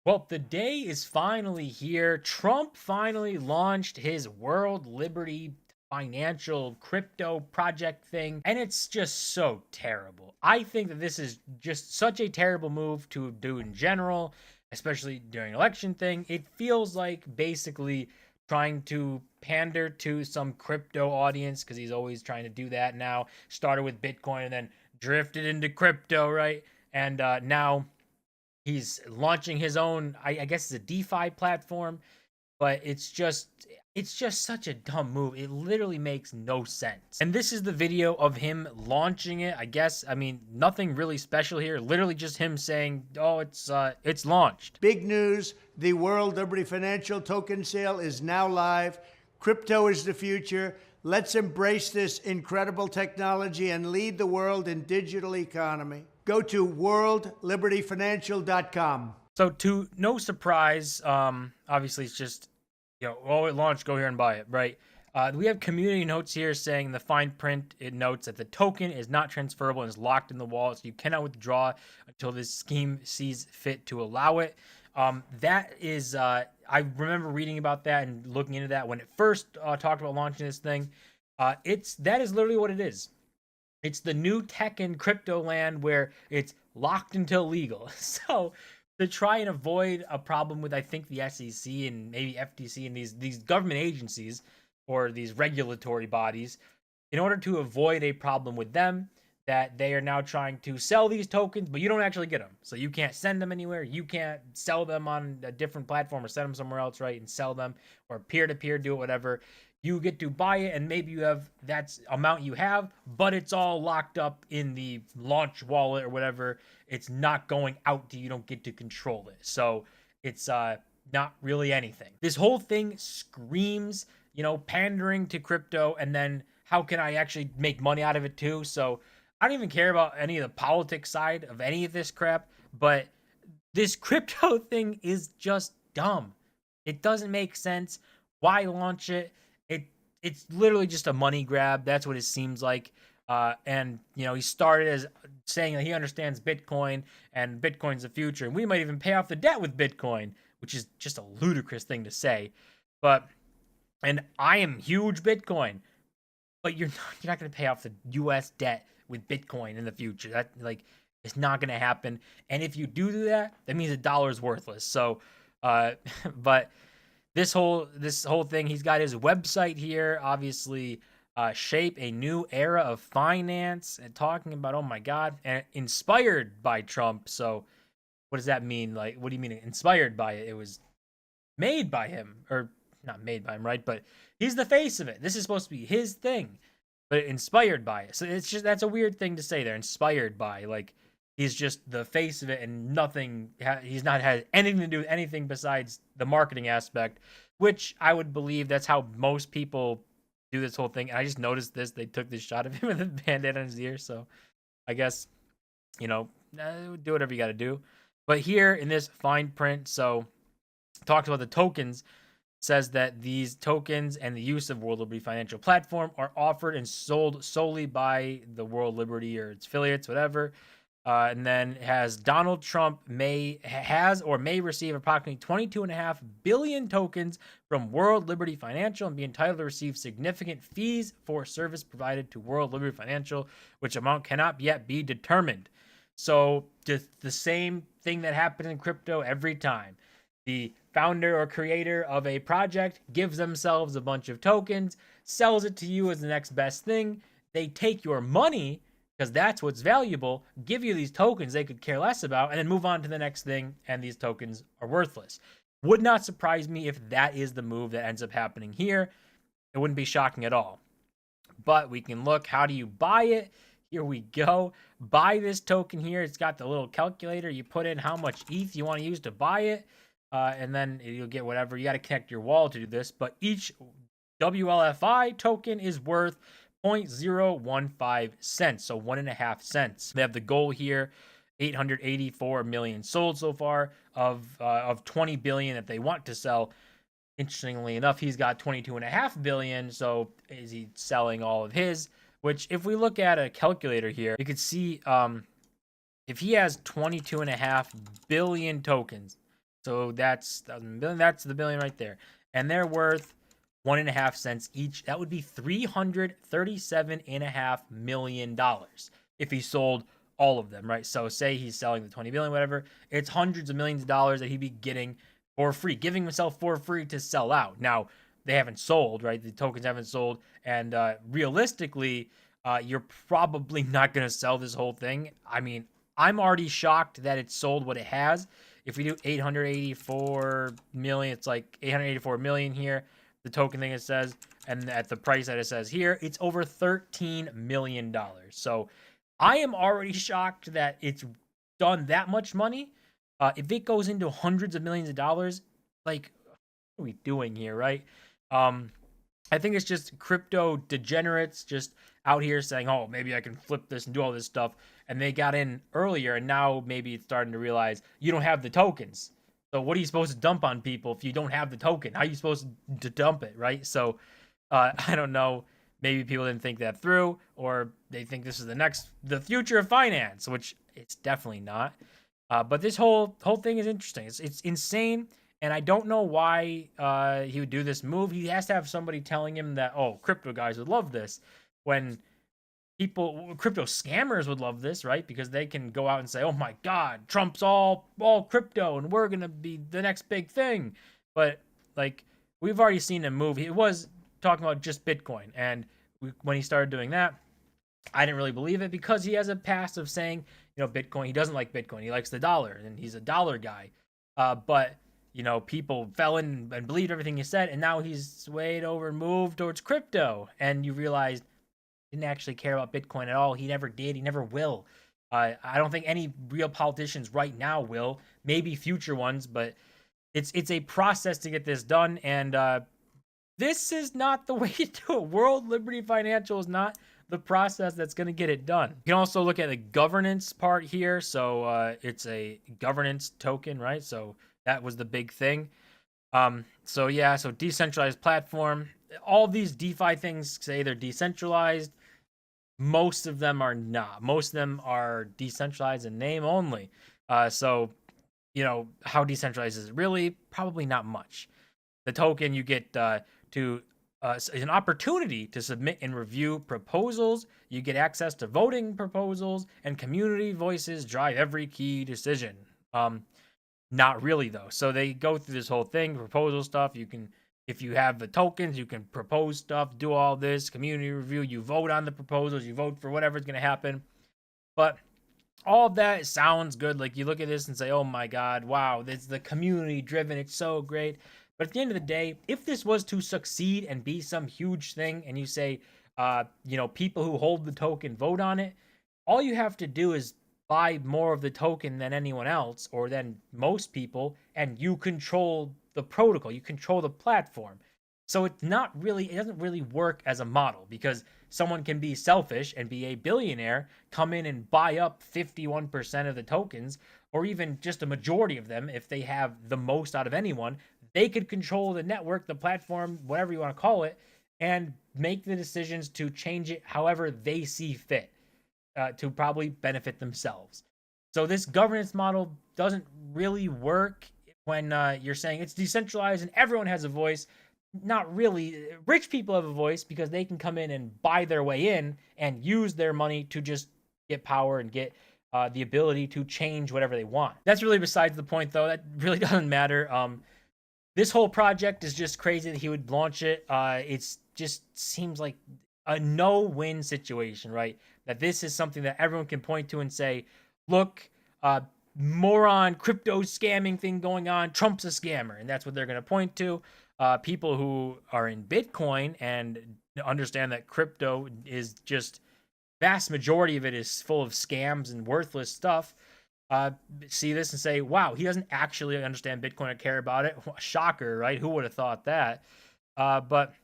Well, the day is finally here. Trump finally launched his World Liberty financial crypto project thing, and it's just so terrible. I think that this is just such a terrible move to do in general, especially during election thing. It feels like basically trying to pander to some crypto audience because he's always trying to do that now. Started with Bitcoin and then drifted into crypto, right? And now he's launching his own, I guess it's a DeFi platform, but it's just such a dumb move. It literally makes no sense. And this is the video of him launching it. I guess, I mean, nothing really special here. Literally just him saying, "Oh, it's launched." Big news, the World Liberty Financial token sale is now live. Crypto is the future. Let's embrace this incredible technology and lead the world in digital economy. Go to worldlibertyfinancial.com. So to no surprise, obviously it's just, oh, it launched, go here and buy it, right? We have community notes here saying the fine print, it notes that the token is not transferable and is locked in the wallet, so you cannot withdraw until this scheme sees fit to allow it. That is, I remember reading about that and looking into that when it first talked about launching this thing. That is literally what it is. It's the new tech and crypto land where it's locked until legal. So to try and avoid a problem with, I think, the SEC and maybe FTC and these government agencies or these regulatory bodies, in order to avoid a problem with them, that they are now trying to sell these tokens, but you don't actually get them. So you can't send them anywhere. You can't sell them on a different platform or send them somewhere else, right? And sell them or peer to peer, do it, whatever. You get to buy it, and maybe you have that's amount you have, but it's all locked up in the launch wallet or whatever. It's not going out to you. Don't get to control it. So it's not really anything. This whole thing screams, pandering to crypto, and then how can I actually make money out of it too? So I don't even care about any of the politics side of any of this crap, but this crypto thing is just dumb. It doesn't make sense. Why launch it? It's literally just a money grab. That's what it seems like. And he started as saying that he understands Bitcoin and Bitcoin's the future, and we might even pay off the debt with Bitcoin, which is just a ludicrous thing to say. But and I am huge Bitcoin, but you're not going to pay off the U.S. debt with Bitcoin in the future. That it's not going to happen. And if you do that, that means the dollar is worthless. So, but this whole thing, he's got his website here, obviously. Shape a new era of finance and talking about, oh my god, and inspired by Trump. So what does that mean? Like, what do you mean inspired by it? It was made by him, or not made by him, right? But he's the face of it. This is supposed to be his thing, but inspired by it. So it's just, that's a weird thing to say there. Inspired by, like, he's just the face of it, and nothing. He's not had anything to do with anything besides the marketing aspect, which I would believe that's how most people do this whole thing. And I just noticed this. They took this shot of him with a band-aid on his ear, so I guess do whatever you got to do. But here in this fine print, so talks about the tokens, says that these tokens and the use of World Liberty Financial Platform are offered and sold solely by the World Liberty or its affiliates, whatever. And then has Donald Trump has or may receive approximately 22.5 billion tokens from World Liberty Financial and be entitled to receive significant fees for service provided to World Liberty Financial, which amount cannot yet be determined. So just the same thing that happens in crypto every time. The founder or creator of a project gives themselves a bunch of tokens, sells it to you as the next best thing. They take your money because that's what's valuable, give you these tokens they could care less about, and then move on to the next thing, and these tokens are worthless. Would not surprise me if that is the move that ends up happening here. It wouldn't be shocking at all. But we can look, how do you buy it? Here we go. Buy this token here. It's got the little calculator. You put in how much ETH you want to use to buy it, and then you'll get whatever. You got to connect your wallet to do this, but each WLFI token is worth 0.015 cents, so 1.5 cents. They have the goal here, 884 million sold so far of 20 billion that they want to sell. Interestingly enough, he's got 22.5 billion. So is he selling all of his? Which, if we look at a calculator here, you could see if he has 22.5 billion tokens, So that's $1,000,000. That's the billion right there, and they're worth 1.5 cents each. That would be $337.5 million if he sold all of them, right? So say he's selling the 20 billion, whatever. It's hundreds of millions of dollars that he'd be getting for free, giving himself for free to sell out. Now they haven't sold, right? The tokens haven't sold, and realistically, you're probably not going to sell this whole thing. I mean, I'm already shocked that it sold what it has. If we do 884 million, it's like 884 million here. The token thing it says, and at the price that it says here, it's over $13 million. So I am already shocked that it's done that much money. If it goes into hundreds of millions of dollars, like, what are we doing here, right? Um, I think it's just crypto degenerates just out here saying, "Oh, maybe I can flip this and do all this stuff," and they got in earlier, and now maybe it's starting to realize you don't have the tokens. So what are you supposed to dump on people if you don't have the token? How are you supposed to dump it, right? So I don't know. Maybe people didn't think that through, or they think this is the future of finance, which it's definitely not. But this whole thing is interesting. It's insane, and I don't know why he would do this move. He has to have somebody telling him that, oh, crypto guys would love this, when crypto scammers would love this, right? Because they can go out and say, oh my God, Trump's all crypto, and we're gonna be the next big thing. But like, we've already seen him move. He was talking about just Bitcoin, and when he started doing that, I didn't really believe it, because he has a past of saying, Bitcoin. He doesn't like Bitcoin. He likes the dollar, and he's a dollar guy. But people fell in and believed everything he said, and now he's swayed over and moved towards crypto. And you realize he didn't actually care about Bitcoin at all. He never did. He never will. I don't think any real politicians right now will. Maybe future ones, but it's a process to get this done, and this is not the way to do it. World Liberty Financial is not the process that's going to get it done. You can also look at the governance part here. So it's a governance token, right? So that was the big thing. So yeah, so decentralized platform. All these DeFi things say they're decentralized. Most of them are not. Most of them are decentralized in name only. So how decentralized is it really? Probably not much. The token, you get to an opportunity to submit and review proposals. You get access to voting proposals, and community voices drive every key decision. Not really though. So they go through this whole thing, proposal stuff. You can, if you have the tokens, you can propose stuff, do all this community review. You vote on the proposals. You vote for whatever's going to happen. But all of that sounds good. Like, you look at this and say, oh my God, wow, this is the community driven. It's so great. But at the end of the day, if this was to succeed and be some huge thing, and you say, people who hold the token vote on it, all you have to do is buy more of the token than anyone else, or than most people, and you control the protocol, you control the platform. So it doesn't really work as a model, because someone can be selfish and be a billionaire, come in and buy up 51% of the tokens, or even just a majority of them if they have the most out of anyone. They could control the network, the platform, whatever you want to call it, and make the decisions to change it however they see fit, to probably benefit themselves. So this governance model doesn't really work when you're saying it's decentralized and everyone has a voice. Not really. Rich people have a voice because they can come in and buy their way in and use their money to just get power and get the ability to change whatever they want. That's really besides the point, though. That really doesn't matter. This whole project is just crazy that he would launch it. It's just seems like a no-win situation, right? That this is something that everyone can point to and say, look, moron crypto scamming thing going on. Trump's a scammer, and that's what they're going to point to. People who are in Bitcoin and understand that crypto is just, vast majority of it is full of scams and worthless stuff, see this and say, wow, he doesn't actually understand Bitcoin or care about it. Shocker, right? Who would have thought that? But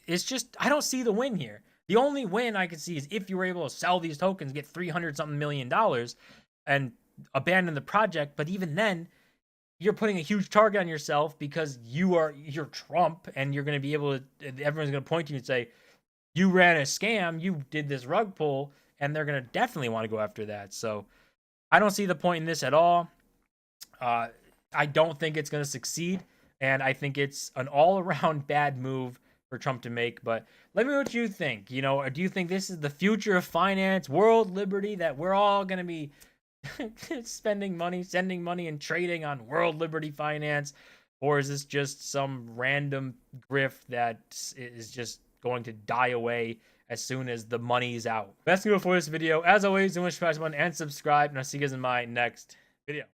it's just, I don't see the win here. The only win I could see is if you were able to sell these tokens, get $300-something million, and abandon the project. But even then, you're putting a huge target on yourself, because you're Trump, and you're going to be able to, everyone's going to point to you and say, you ran a scam, you did this rug pull, and they're going to definitely want to go after that. So I don't see the point in this at all. I don't think it's going to succeed, and I think it's an all-around bad move for Trump to make. But let me know what you think. You know, do you think this is the future of finance, world liberty, that we're all going to be spending money, sending money, and trading on world liberty finance? Or is this just some random grift that is just going to die away as soon as the money's out? That's going to go for this video. As always, don't forget to smash the button and subscribe, and I'll see you guys in my next video.